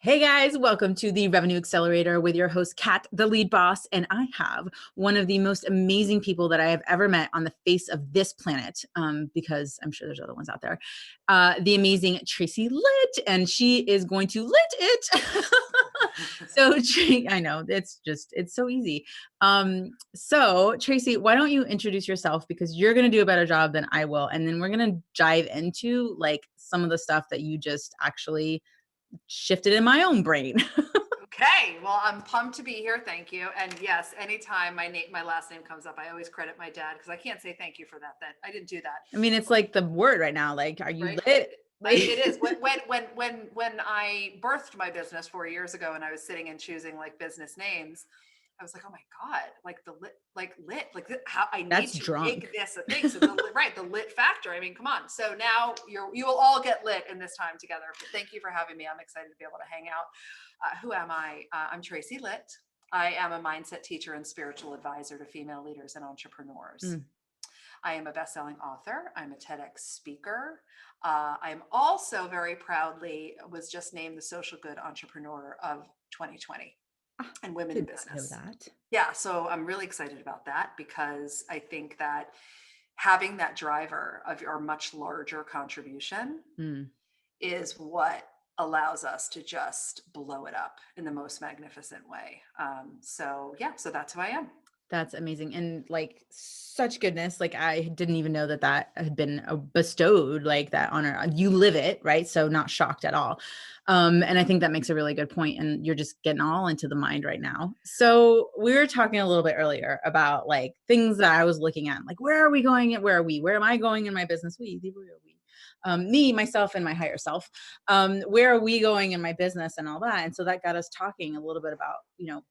Hey guys, welcome to the Revenue Accelerator with your host, Kat, the lead boss. And I have one of the most amazing people that I have ever met on the face of this planet, because I'm sure there's other ones out there, the amazing Tracy Litt, and she is going to lit it. I know, it's so easy. So Tracy, why don't you introduce yourself, because you're going to do a better job than I will. And then we're going to dive into like some of the stuff that you just actually shifted in my own brain. Okay, well, I'm pumped to be here. Thank you. And yes, anytime my last name comes up, I always credit my dad because I can't say thank you for that. That I didn't do that. I mean, it's like the word right now. Like, are you Right? lit? Like, It is. When I birthed my business 4 years ago, and I was sitting and choosing like business names, I was like, oh my God, like the lit, how I need that's to drunk. make this a thing. So the lit factor. I mean, come on. So now you will all get lit in this time together. But thank you for having me. I'm excited to be able to hang out. Who am I? I'm Tracy Litt. I am a mindset teacher and spiritual advisor to female leaders and entrepreneurs. Mm. I am a best-selling author. I'm a TEDx speaker. I'm also very proudly was just named the Social Good Entrepreneur of 2020 and Women in Did not know Business. that. Yeah, so I'm really excited about that because I think that having that driver of your much larger contribution is what allows us to just blow it up in the most magnificent way. So that's who I am. That's amazing. And like such goodness. Like I didn't even know that had been bestowed, like that honor. You live it, right? So not shocked at all. And I think that makes a really good point. And you're just getting all into the mind right now. So we were talking a little bit earlier about like things that I was looking at, like, where are we going? Where are we? Where am I going in my business? Me, myself, and my higher self. Where are we going in my business and all that? And so that got us talking a little bit about,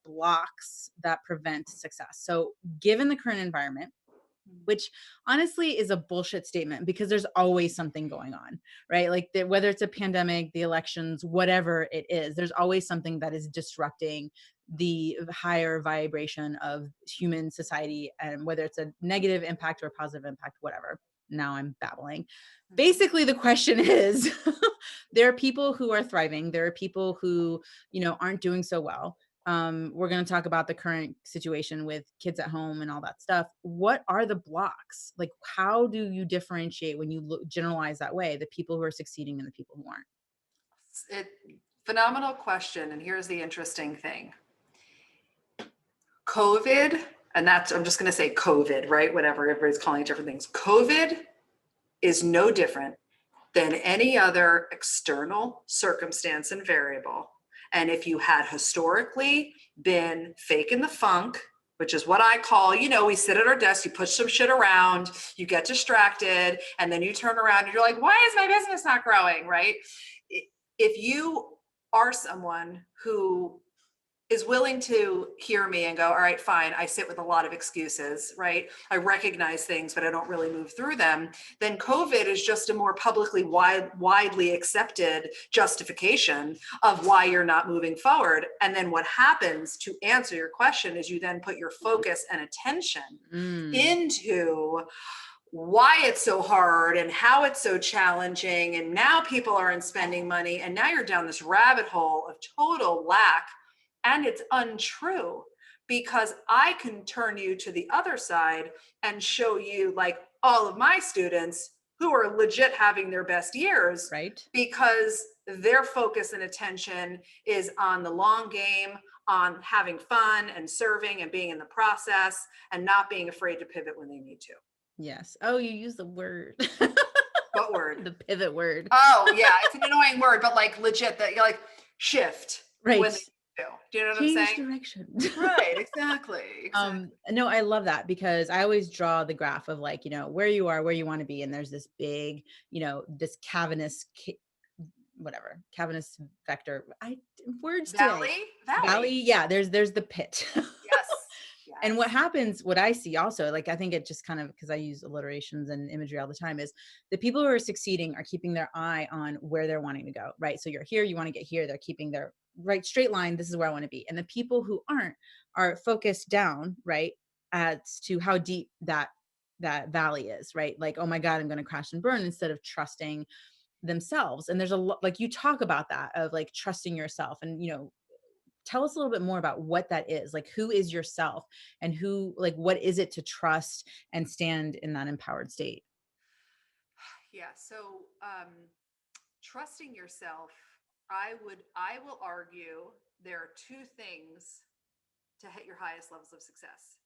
blocks that prevent success. So given the current environment, which honestly is a bullshit statement because there's always something going on, right? Like whether it's a pandemic, the elections, whatever it is, there's always something that is disrupting the higher vibration of human society, and whether it's a negative impact or a positive impact, whatever. Now I'm babbling. Basically, the question is, there are people who are thriving. There are people who, aren't doing so well. We're going to talk about the current situation with kids at home and all that stuff. What are the blocks? Like, how do you differentiate when you generalize that way, the people who are succeeding and the people who aren't? Phenomenal question. And here's the interesting thing. COVID, and I'm just going to say COVID, right? Whatever, everybody's calling it different things. COVID is no different than any other external circumstance and variable. And if you had historically been faking the funk, which is what I call, we sit at our desk, you push some shit around, you get distracted, and then you turn around and you're like, why is my business not growing, right? If you are someone who is willing to hear me and go, all right, fine, I sit with a lot of excuses, right? I recognize things, but I don't really move through them. Then COVID is just a more publicly widely accepted justification of why you're not moving forward. And then what happens, to answer your question, is you then put your focus and attention into why it's so hard and how it's so challenging. And now people aren't spending money. And now you're down this rabbit hole of total lack. And it's untrue, because I can turn you to the other side and show you like all of my students who are legit having their best years, right? Because their focus and attention is on the long game, on having fun and serving and being in the process and not being afraid to pivot when they need to. Yes. Oh, you use the word. What word? The pivot word. Oh yeah, it's an annoying word, but like legit, that you're like shift. Right. When do you know what Change I'm saying? direction. Right, exactly. No, I love that, because I always draw the graph of like, where you are, where you want to be. And there's this big, this cavernous vector. Words Valley. Yeah. There's the pit. Yes. And what I see also, like, I think it just kind of, because I use alliterations and imagery all the time, is the people who are succeeding are keeping their eye on where they're wanting to go, right? So you're here, you want to get here. They're keeping their right straight line. This is where I want to be. And the people who aren't are focused down, right, as to how deep that valley is, right? Like, oh my God, I'm going to crash and burn, instead of trusting themselves. And there's a lot, like you talk about that, of like trusting yourself, and, tell us a little bit more about what that is. Like, who is yourself, and who, like, what is it to trust and stand in that empowered state? Yeah. So, trusting yourself, I will argue there are two things to hit your highest levels of success.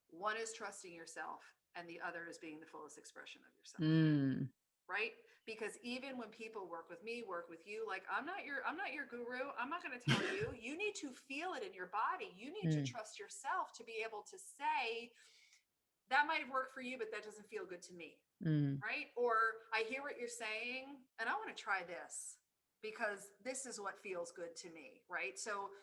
One is trusting yourself, and the other is being the fullest expression of yourself. Mm. Right? Because even when people work with me, work with you, like I'm not your guru. I'm not going to tell you. You need to feel it in your body. You need to trust yourself to be able to say, that might work for you, but that doesn't feel good to me. Right? Or I hear what you're saying and I want to try this because this is what feels good to me. Right? So,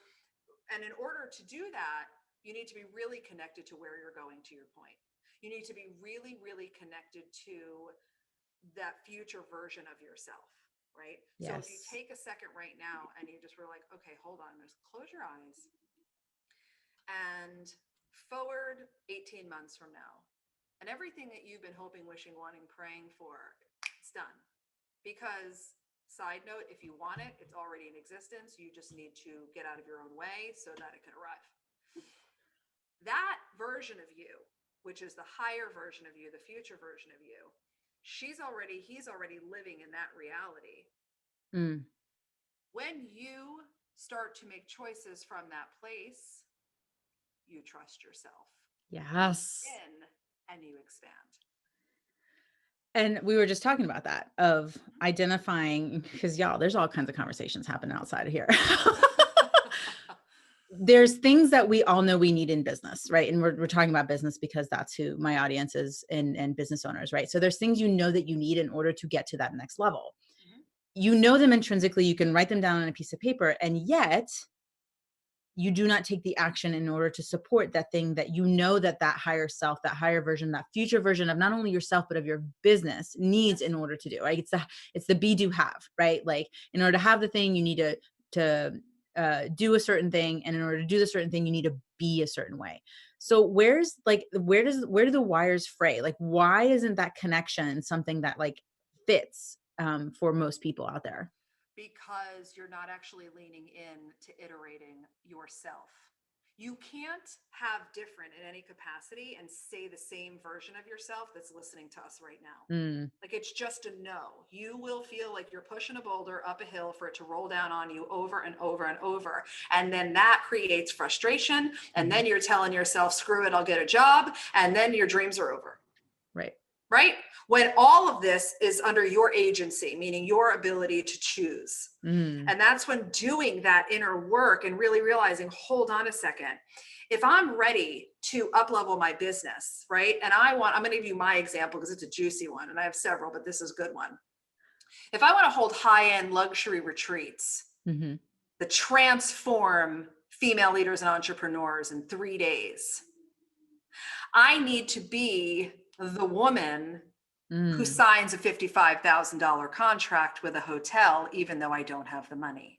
and in order to do that, you need to be really connected to where you're going, to your point. You need to be really, really connected to that future version of yourself, right? Yes. So if you take a second right now and you just were like, okay, hold on, just close your eyes and forward 18 months from now, and everything that you've been hoping, wishing, wanting, praying for, it's done. Because, side note, if you want it, it's already in existence. You just need to get out of your own way so that it can arrive. That version of you, which is the higher version of you, the future version of you, he's already living in that reality. When you start to make choices from that place, you trust yourself. Yes. And you expand. And we were just talking about that, of identifying, because y'all, there's all kinds of conversations happening outside of here. There's things that we all know we need in business, right? And we're talking about business because that's who my audience is, and business owners, right? So there's things that you need in order to get to that next level. You know them intrinsically, you can write them down on a piece of paper, and yet you do not take the action in order to support that thing that that higher self, that higher version, that future version of not only yourself, but of your business needs in order to do, right? It's the be, do, have, right? Like, in order to have the thing, you need to do a certain thing. And in order to do the certain thing, you need to be a certain way. So where do the wires fray? Like, why isn't that connection something that like fits for most people out there? Because you're not actually leaning in to iterating yourself. You can't have different in any capacity and say the same version of yourself that's listening to us right now. Like, it's just a no. You will feel like you're pushing a boulder up a hill for it to roll down on you over and over and over. And then that creates frustration. And then you're telling yourself, screw it, I'll get a job. And then your dreams are over. Right? When all of this is under your agency, meaning your ability to choose. And that's when doing that inner work and really realizing, hold on a second, if I'm ready to up-level my business, right? And I'm going to give you my example because it's a juicy one, and I have several, but this is a good one. If I want to hold high-end luxury retreats that transform female leaders and entrepreneurs in 3 days, I need to be the woman who signs a $55,000 contract with a hotel, even though I don't have the money.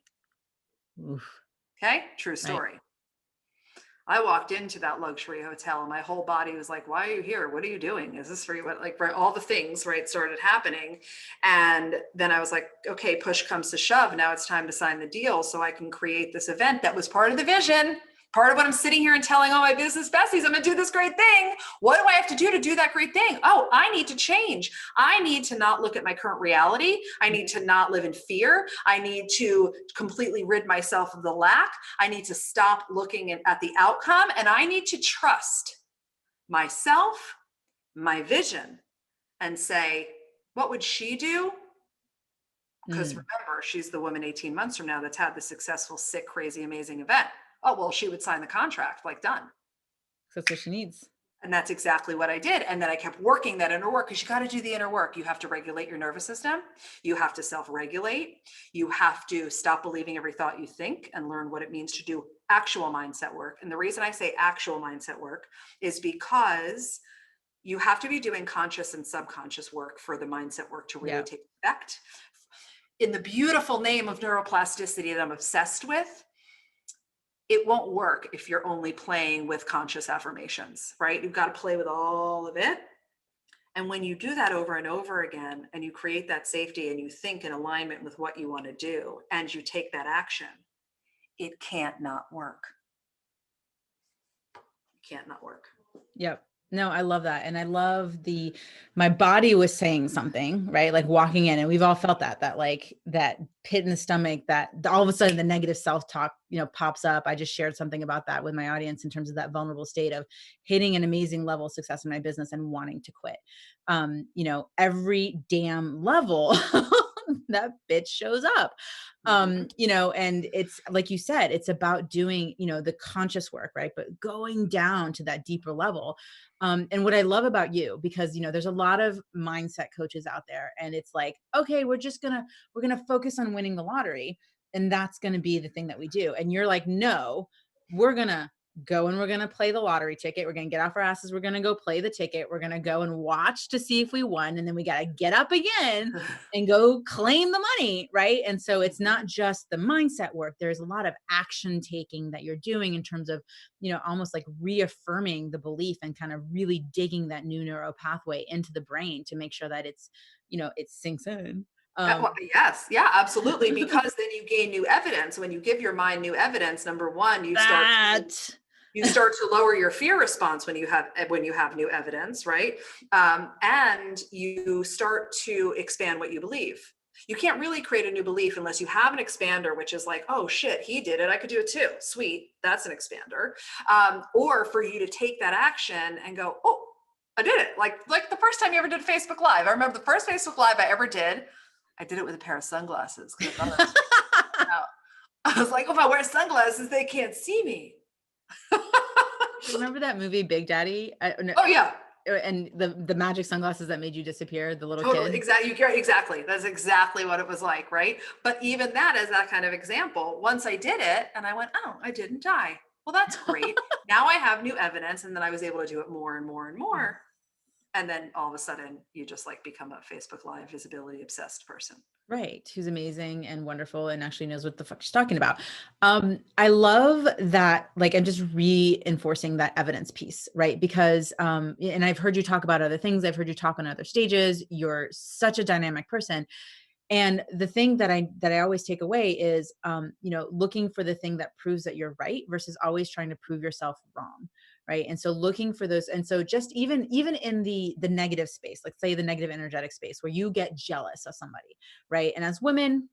Okay, true story. Right. I walked into that luxury hotel and my whole body was like, why are you here? What are you doing? Is this for you? What, like, right, all the things, right, started happening. And then I was like, okay, push comes to shove. Now it's time to sign the deal so I can create this event that was part of the vision. Part of what I'm sitting here and telling all my business besties, I'm going to do this great thing. What do I have to do that great thing? Oh, I need to change. I need to not look at my current reality. I need to not live in fear. I need to completely rid myself of the lack. I need to stop looking at the outcome. And I need to trust myself, my vision, and say, what would she do? Because remember, she's the woman 18 months from now that's had the successful, sick, crazy, amazing event. Oh, well, she would sign the contract, like, done. That's what she needs. And that's exactly what I did. And then I kept working that inner work, because you got to do the inner work. You have to regulate your nervous system. You have to self-regulate. You have to stop believing every thought you think and learn what it means to do actual mindset work. And the reason I say actual mindset work is because you have to be doing conscious and subconscious work for the mindset work to really take effect. In the beautiful name of neuroplasticity that I'm obsessed with, it won't work if you're only playing with conscious affirmations, right? You've got to play with all of it. And when you do that over and over again, and you create that safety and you think in alignment with what you want to do, and you take that action, it can't not work. It can't not work. Yep. No, I love that. And I love my body was saying something, right? Like walking in, and we've all felt that like that pit in the stomach, that all of a sudden the negative self-talk, pops up. I just shared something about that with my audience in terms of that vulnerable state of hitting an amazing level of success in my business and wanting to quit. Every damn level that bitch shows up. And it's like you said, it's about doing, the conscious work, right? But going down to that deeper level. And what I love about you, because, there's a lot of mindset coaches out there, and it's like, okay, we're going to focus on winning the lottery. And that's going to be the thing that we do. And you're like, no, we're going to go and we're going to play the lottery ticket. We're going to get off our asses. We're going to go play the ticket. We're going to go and watch to see if we won. And then we got to get up again and go claim the money. Right. And so it's not just the mindset work. There's a lot of action taking that you're doing in terms of, almost like reaffirming the belief and kind of really digging that new neural pathway into the brain to make sure that it's, it sinks in. Yes. Yeah, absolutely. Because then you gain new evidence. When you give your mind new evidence, number one, you start to lower your fear response when you have new evidence, right? And you start to expand what you believe. You can't really create a new belief unless you have an expander, which is like, oh shit, he did it, I could do it too. Sweet, that's an expander. Or for you to take that action and go, oh, I did it. Like the first time you ever did Facebook Live. I remember the first Facebook Live I ever did. I did it with a pair of sunglasses. I was like, oh, if I wear sunglasses, they can't see me. Remember that movie Big Daddy? Oh yeah. And the magic sunglasses that made you disappear, the little totally, kid. Exactly. That's exactly what it was like, right? But even that is that kind of example. Once I did it and I went, oh, I didn't die. Well, that's great. Now I have new evidence, and then I was able to do it more and more and more. And then all of a sudden you just like become a Facebook Live visibility obsessed person. Right. Who's amazing and wonderful and actually knows what the fuck she's talking about. I love that, like, I'm just reinforcing that evidence piece, right? Because, and I've heard you talk about other things. I've heard you talk on other stages. You're such a dynamic person. And the thing that I always take away is, looking for the thing that proves that you're right versus always trying to prove yourself wrong. Right. And so looking for those. And so just even in the negative space, like say the negative energetic space where you get jealous of somebody. Right. And as women,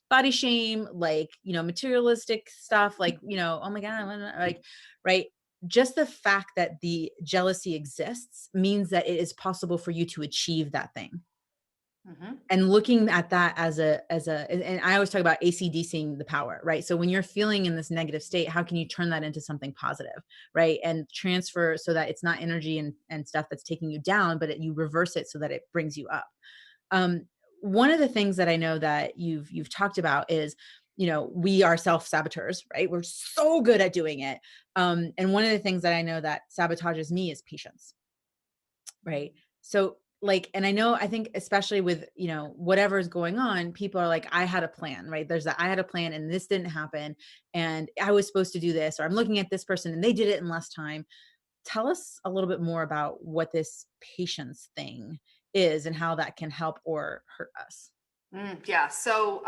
body shame, like, materialistic stuff, like, oh my God, like, right. Just the fact that the jealousy exists means that it is possible for you to achieve that thing. Mm-hmm. And looking at that as and I always talk about AC/DCing the power, right? So when you're feeling in this negative state, how can you turn that into something positive, right? And transfer so that it's not energy and stuff that's taking you down, but you reverse it so that it brings you up. One of the things that I know that you've talked about is, we are self-saboteurs, right? We're so good at doing it. And one of the things that I know that sabotages me is patience, right? So and I think especially with, whatever's going on, people are like, I had a plan, right? There's that I had a plan and this didn't happen. And I was supposed to do this, or I'm looking at this person and they did it in less time. Tell us a little bit more about what this patience thing is and how that can help or hurt us. Yeah. So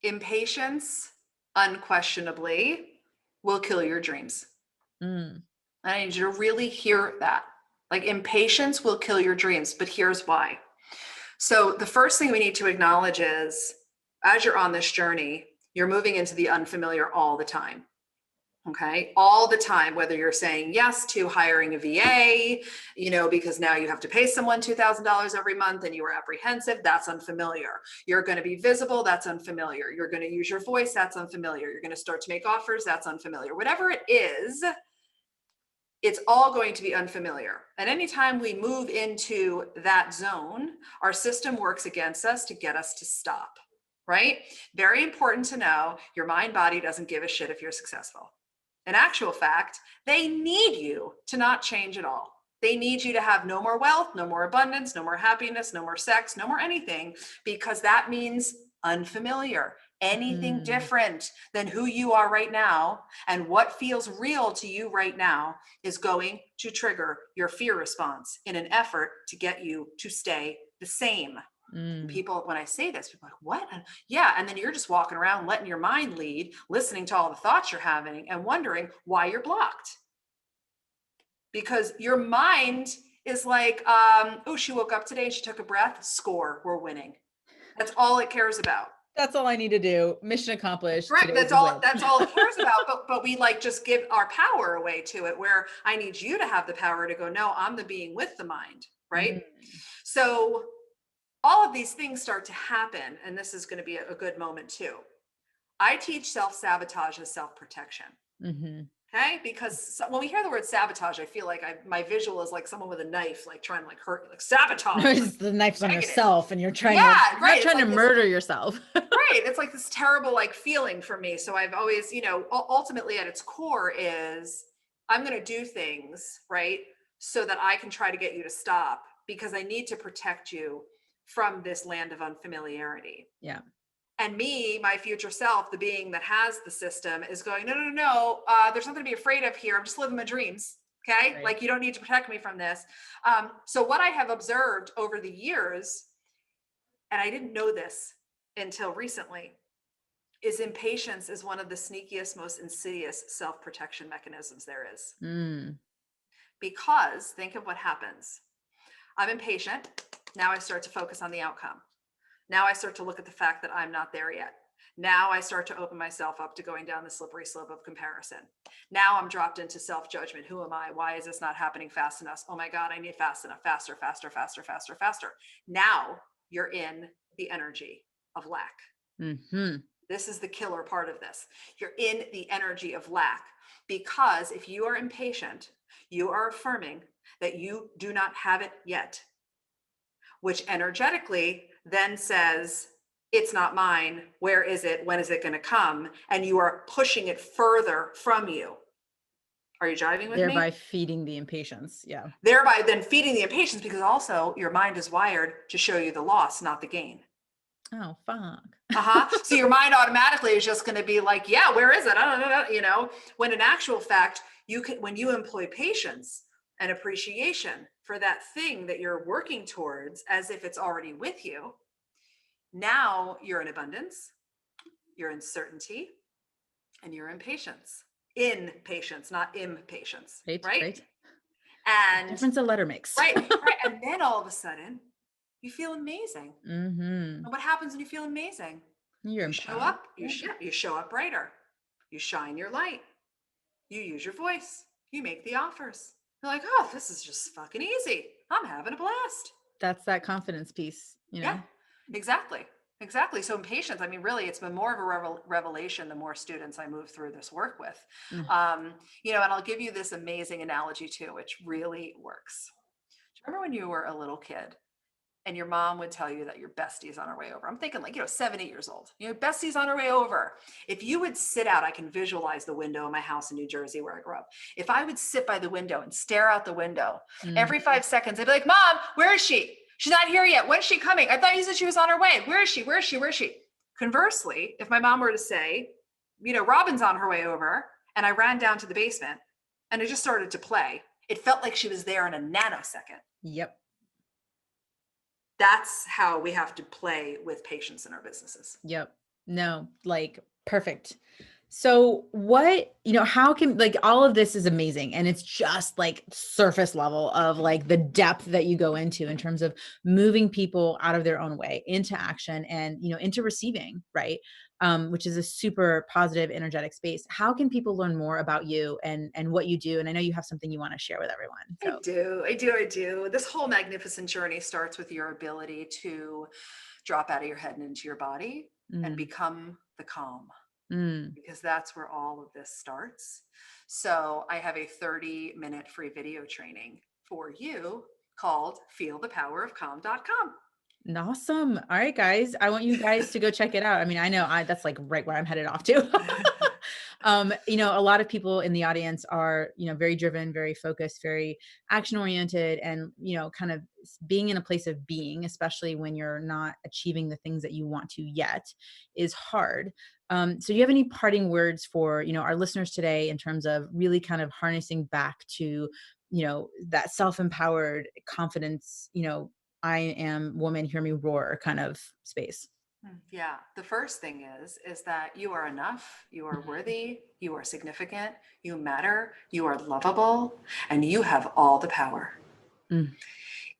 impatience unquestionably will kill your dreams. I need you to really hear that. Like, impatience will kill your dreams, but here's why. So the first thing we need to acknowledge is, as you're on this journey, you're moving into the unfamiliar all the time. Okay. All the time, whether you're saying yes to hiring a VA, because now you have to pay someone $2,000 every month and you were apprehensive, that's unfamiliar. You're going to be visible, that's unfamiliar. You're going to use your voice, that's unfamiliar. You're going to start to make offers, that's unfamiliar. Whatever it is, it's all going to be unfamiliar. And anytime we move into that zone, our system works against us to get us to stop, right? Very important to know, your mind body doesn't give a shit if you're successful. In actual fact, they need you to not change at all. They need you to have no more wealth, no more abundance, no more happiness, no more sex, no more anything, because that means unfamiliar, anything Mm. different than who you are right now and what feels real to you right now is going to trigger your fear response in an effort to get you to stay the same. And Mm. people, when I say this, people are like, what? Yeah. And then you're just walking around letting your mind lead, listening to all the thoughts you're having and wondering why you're blocked. Because your mind is like, oh, she woke up today and she took a breath, score, we're winning. That's all it cares about. That's all I need to do. Mission accomplished. Correct. Today's a win. That's all it cares about. But we like just give our power away to it, where I need you to have the power to go, no, I'm the being with the mind. Right. Mm. So all of these things start to happen. And this is going to be a good moment too. I teach self-sabotage as self-protection. Mm-hmm. Okay. Because when we hear the word sabotage, I feel like my visual is like someone with a knife, like trying to like hurt, like sabotage. The knife's on Negative. yourself and you're trying Yeah, to, right. not trying to murder yourself. Right. It's like this terrible like feeling for me. So I've always, ultimately at its core is I'm going to do things, right, so that I can try to get you to stop, because I need to protect you from this land of unfamiliarity. Yeah. And me, my future self, the being that has the system, is going, no. There's nothing to be afraid of here. I'm just living my dreams. Okay. Right. Like, you don't need to protect me from this. So what I have observed over the years, and I didn't know this until recently, is impatience is one of the sneakiest, most insidious self-protection mechanisms there is. Mm. Because think of what happens. I'm impatient. Now I start to focus on the outcome. Now I start to look at the fact that I'm not there yet. Now I start to open myself up to going down the slippery slope of comparison. Now I'm dropped into self-judgment. Who am I? Why is this not happening fast enough? Oh my God, I need fast enough, faster, faster, faster, faster, faster. Now you're in the energy of lack. Mm-hmm. This is the killer part of this. You're in the energy of lack, because if you are impatient, you are affirming that you do not have it yet, which energetically then says, it's not mine. Where is it? When is it going to come? And you are pushing it further from you. Are you jiving with me? Thereby feeding the impatience. Yeah. Thereby then feeding the impatience, because also your mind is wired to show you the loss, not the gain. Oh, fuck. So your mind automatically is just going to be like, yeah, where is it? I don't know, when in actual fact, when you employ patience and appreciation for that thing that you're working towards as if it's already with you, now you're in abundance, you're in certainty, and you're in patience. In patience, not impatience. Right? And the difference a letter makes. Right. And then all of a sudden, you feel amazing. Mm-hmm. And what happens when you feel amazing? You show up. You show up brighter. You shine your light. You use your voice. You make the offers. You're like, oh, this is just fucking easy. I'm having a blast. That's that confidence piece, Yeah, exactly. So impatience, I mean, really, it's been more of a revelation the more students I move through this work with. And I'll give you this amazing analogy too, which really works. Do you remember when you were a little kid and your mom would tell you that your bestie's on her way over? I'm thinking like, 7, 8 years old, bestie's on her way over. If you would sit out, I can visualize the window of my house in New Jersey where I grew up. If I would sit by the window and stare out the window, every 5 seconds, I'd be like, Mom, where is she? She's not here yet. When's she coming? I thought you said she was on her way. Where is she? Where is she? Where is she? Conversely, if my mom were to say, Robin's on her way over, and I ran down to the basement and I just started to play, it felt like she was there in a nanosecond. Yep. That's how we have to play with patience in our businesses. Yep. No, like perfect. So what, how can, like, all of this is amazing. And it's just like surface level of like the depth that you go into in terms of moving people out of their own way into action and, into receiving, right? Which is a super positive, energetic space. How can people learn more about you and what you do? And I know you have something you want to share with everyone. So. I do. This whole magnificent journey starts with your ability to drop out of your head and into your body and become the calm. Because that's where all of this starts. So I have a 30-minute free video training for you called feelthepowerofcalm.com. Awesome. All right, guys. I want you guys to go check it out. I mean, I know that's like right where I'm headed off to. A lot of people in the audience are, very driven, very focused, very action oriented, and, kind of being in a place of being, especially when you're not achieving the things that you want to yet, is hard. So do you have any parting words for, our listeners today in terms of really kind of harnessing back to, that self-empowered confidence, I am woman, hear me roar kind of space? Yeah. The first thing is that you are enough, you are worthy, you are significant, you matter, you are lovable, and you have all the power. Mm.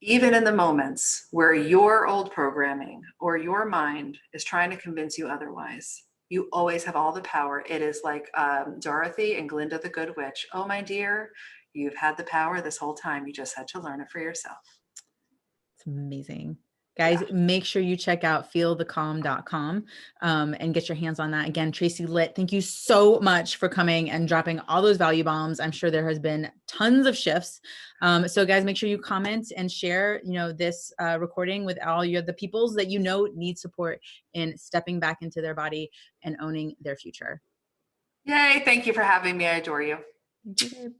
Even in the moments where your old programming or your mind is trying to convince you otherwise, you always have all the power. It is like Dorothy and Glinda the Good Witch. Oh, my dear, you've had the power this whole time. You just had to learn it for yourself. It's amazing. Yeah. Guys, make sure you check out feelthecalm.com and get your hands on that. Again, Tracy Litt, thank you so much for coming and dropping all those value bombs. I'm sure there has been tons of shifts. So guys, make sure you comment and share, this recording with all the peoples that need support in stepping back into their body and owning their future. Yay. Thank you for having me. I adore you. Thank you, babe.